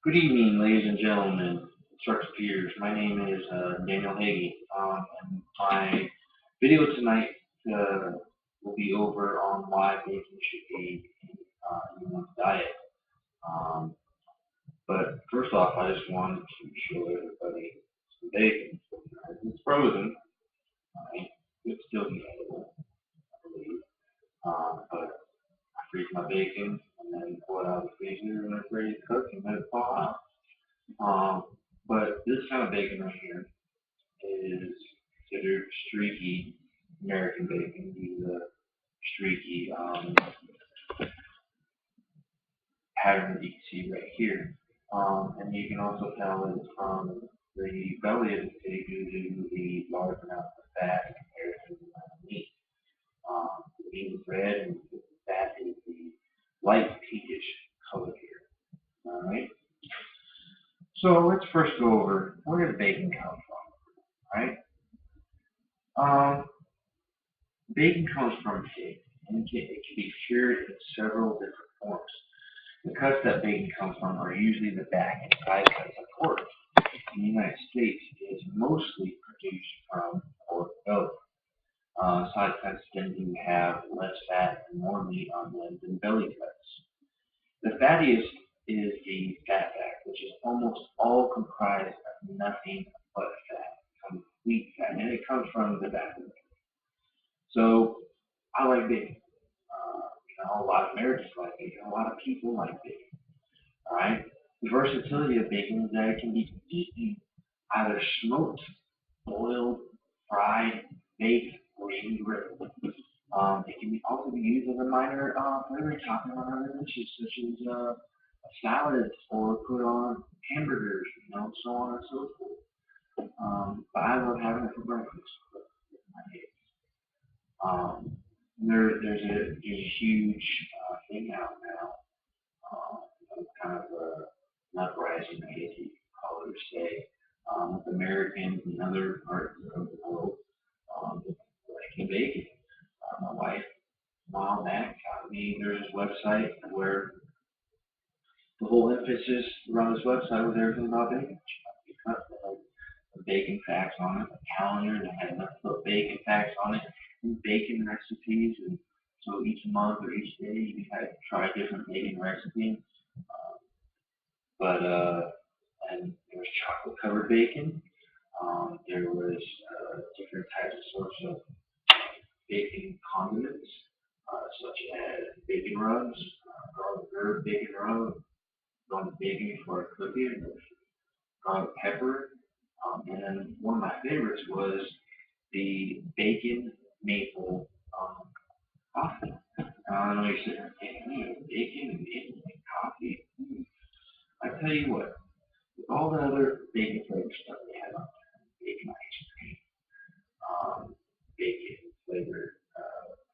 Good evening, ladies and gentlemen, instructor peers. My name is Daniel Hagee, and my video tonight uh, will be over on why bacon should be in one's diet. Um, but first off, I just wanted to show everybody some bacon. It's frozen, right? It's still edible, I believe. But I freeze my bacon and then pull it out of the freezer when it's ready to cook and let it thaw out. Um, but this kind of bacon right here is considered streaky American bacon due to the streaky pattern that you can see right here. And you can also tell that it's from the belly of the pig due to the large amount of fat compared to the amount of meat. The meat is red and the fat is the light pinkish color here. All right. So let's first go over where did bacon come from, right? Um, Bacon comes from pig, and it can be cured in several different forms. The cuts that bacon comes from are usually the back and side cuts of pork. In the United States, it is mostly produced from pork belly. Side cuts tend to have less fat and more meat on them than belly cuts. The fattiest is the fat which is almost all comprised of nothing but fat, complete fat, and it comes from the back. So I like bacon. A lot of Americans like bacon. A lot of people like bacon. All right. The versatility of bacon is that it can be eaten either smoked, boiled, fried, baked, or even grilled. It can also be used as a minor flavoring topping on other dishes, such as salads or put on hamburgers, so on and so forth. But I love having it for breakfast with my kids. Um, there's a huge thing out now, kind of an uprising, I guess you could call it or say, with Americans and other parts of the world, liking bacon. My wife, mom, back got me. There's this website where the whole emphasis around this website was everything about bacon. You cut the bacon facts on it, a calendar that had enough to put bacon facts on it, and bacon recipes. And so each month or each day you had to try a different bacon recipe. Uh, but and there was chocolate covered bacon. There was different types of sorts of bacon condiments, such as bacon rubs, garlic herb bacon rub, garlic bacon for a cooking, garlic pepper. And then one of my favorites was the bacon maple coffee. I know you're sitting there thinking, bacon and maple and coffee. I tell you what, with all the other bacon flavored stuff they have out there, bacon ice cream, bacon flavored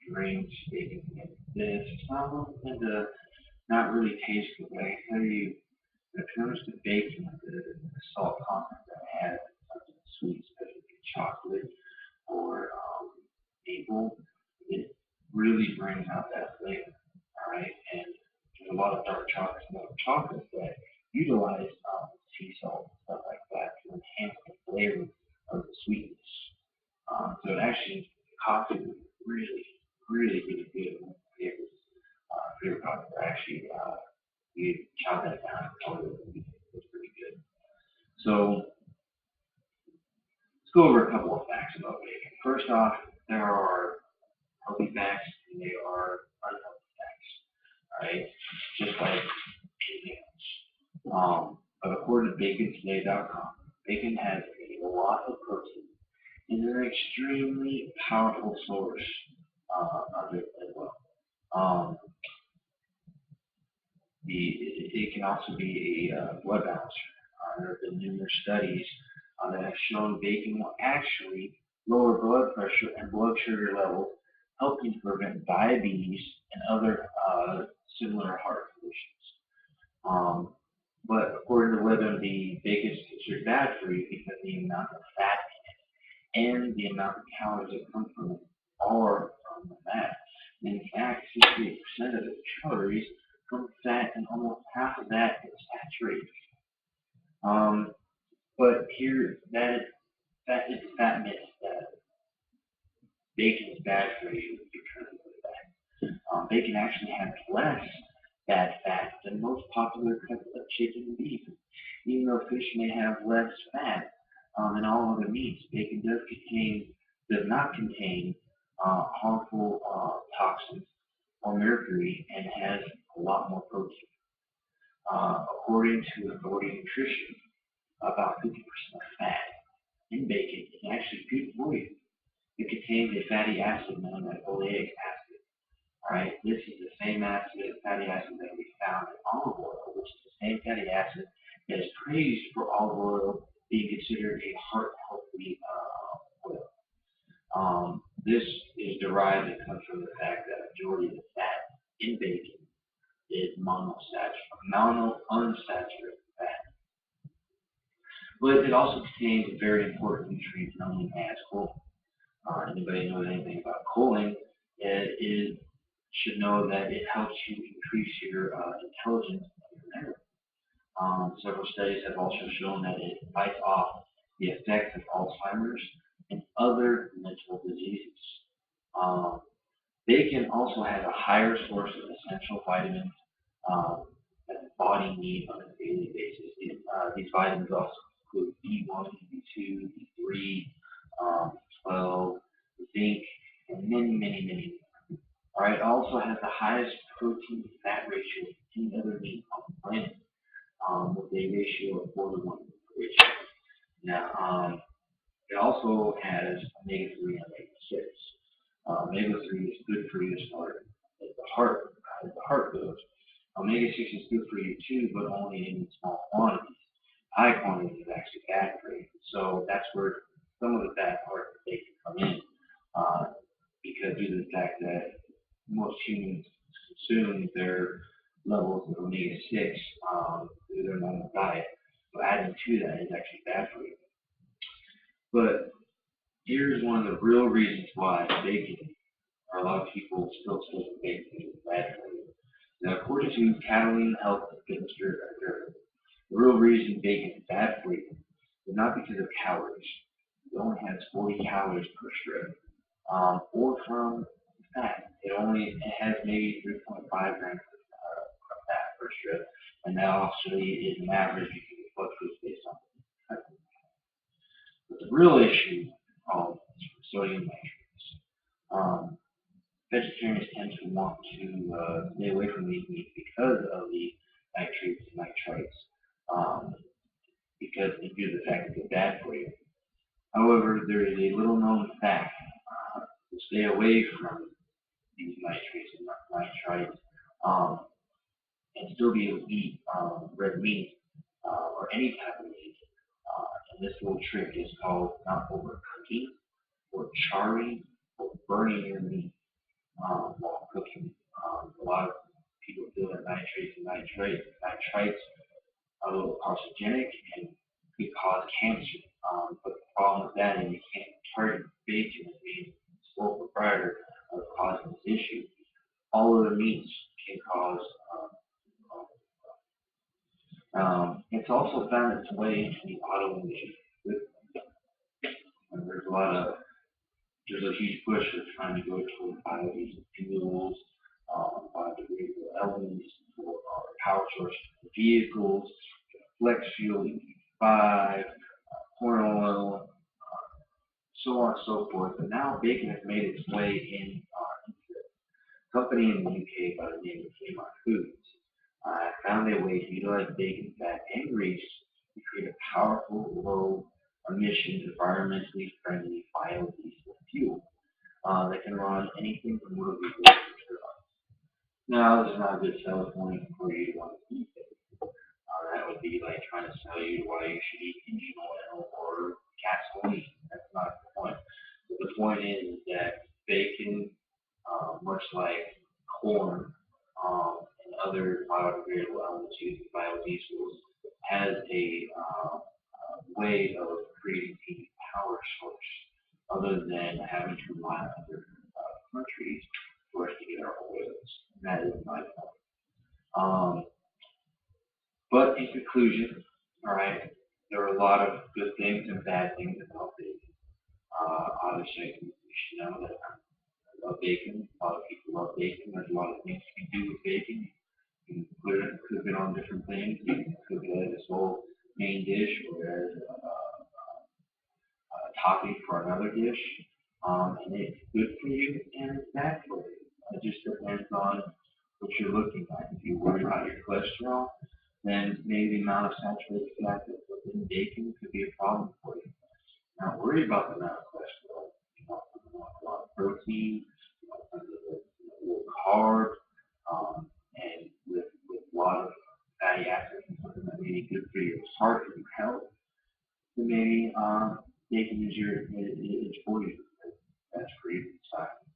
drinks, bacon flavored this, some of them tend to not really taste good. But I tell you, when it comes to bacon, the salt content that it has, something sweet, especially chocolate or maple, it really brings out that flavor. All right, and there's a lot of dark chocolates and milk chocolates that utilize sea salt and stuff like that to enhance the flavor of the sweetness. So it actually, coffee would really, really, really good with flavors. Favorite coffee are actually, you chop that down and color it, it's pretty good. So let's go over a couple of facts about bacon. First off, there are healthy facts and there are unhealthy facts. All right, just like anything else. But according to bacontoday.com, bacon has a lot of protein and an extremely powerful source of it as well. Um, it can also be a blood balancer. There have been numerous studies that have shown bacon will actually lower blood pressure and blood sugar levels, helping to prevent diabetes and other similar heart conditions. Um, but according to WebMD, bacon is considered bad for you because the amount of fat and the amount of calories that come from it are from the fat. In fact, 68% of the calories from fat, and almost half of that is saturated. But here, that is that myth that bacon is bad for you because of that. Bacon actually has less bad fat than most popular cuts of chicken and beef. Even though fish may have less fat than all other meats, bacon does not contain harmful toxins or mercury and has a lot more protein. According to Authority Nutrition, about 50% of fat in bacon is actually good for you. It contains a fatty acid known as oleic acid. All right, this is the same fatty acid that we found in olive oil, which is the same fatty acid that is praised for olive oil being considered a heart healthy oil. This is derived and comes from the fact that a majority of the fat in bacon is monounsaturated fat. But it also contains a very important nutrient known as choline. Anybody knows anything about choline? It should know that it helps you increase your intelligence and your memory. Several studies have also shown that it fights off the effects of Alzheimer's and other mental diseases. Um, Bacon also has a higher source of essential vitamins that the body needs on a daily basis. These vitamins also include B1, B2, B3, 12, zinc, and many more. All right, it also has the highest protein to fat ratio of any other meat on the planet, with a ratio of 4 to 1 ratio. Now, it also has omega-3 and omega-6. Omega-3 is good for you as the heart goes. Omega-6 is good for you too, but only in small quantities. High quantities is actually bad for you. So that's where some of the bad parts of bacon come in, uh, because due to the fact that most humans consume their levels of omega-6 through their normal diet. So adding to that is actually bad for you. But here's one of the real reasons why bacon, or a lot of people still stick with bacon, is bad for you. Now, according to Catalina Health and Fitness Director, the real reason bacon is bad for you is not because of calories. It only has 40 calories per strip, or from fat. It has maybe 3.5 grams of fat per strip, and that actually is an average you can fluctuate based on. But the real issue is sodium nitrates. Um, Vegetarians tend to want to stay away from these meats because of the nitrates and nitrites, um, because due to the fact that they're bad for you. However, there is a little known fact to stay away from these nitrates and nitrites, um, and still be able to eat red meat or any type of meat. And this little trick is called not overcooking or charring or burning your meat while cooking. A lot of people feel that nitrites are a little carcinogenic and could cause cancer. But the problem with that is you can't target bacon as being sole proprietor of causing this issue. All other meats can cause. It's also found its way into the autoimmune. There's a huge push of trying to go toward biodiesel fuels, biodegradable elements for our power source for vehicles, flex fuel, E5, corn oil, so on and so forth. But now bacon has made its way into a company in the UK by the name of Kmart Foods. Found a way to utilize bacon fat and grease to create a powerful, low emissions, environmentally friendly biodiesel fuel that can run anything from rotary blades to turbines. Now, this is not a good selling point for you to want to eat it. That would be like trying to sell you why you should eat engine oil or gasoline. That's not the point. But the point is that bacon, much like corn and other biodegradable elements used in biodiesels, has a way of creating a power source other than having to rely on other countries for us to get our oils. And that is my point. Um, but in conclusion, All right. There are a lot of good things and bad things about bacon. Obviously, you should know that I love bacon. A lot of people love bacon. There's a lot of things you can do with bacon. You can put it, cook it on different things. You can cook it as a whole main dish or as a topping for another dish. And it's good for you and it's bad for you. It just depends on what you're looking at. If you worry about your cholesterol, then maybe the amount of saturated fat that's within bacon could be a problem for you. Not worry about the amount of cholesterol. You want a lot of protein, you want something that's low carb, and with a lot of fatty acids and something that may be good for your heart and your health. So maybe bacon is for you. That's for you to decide.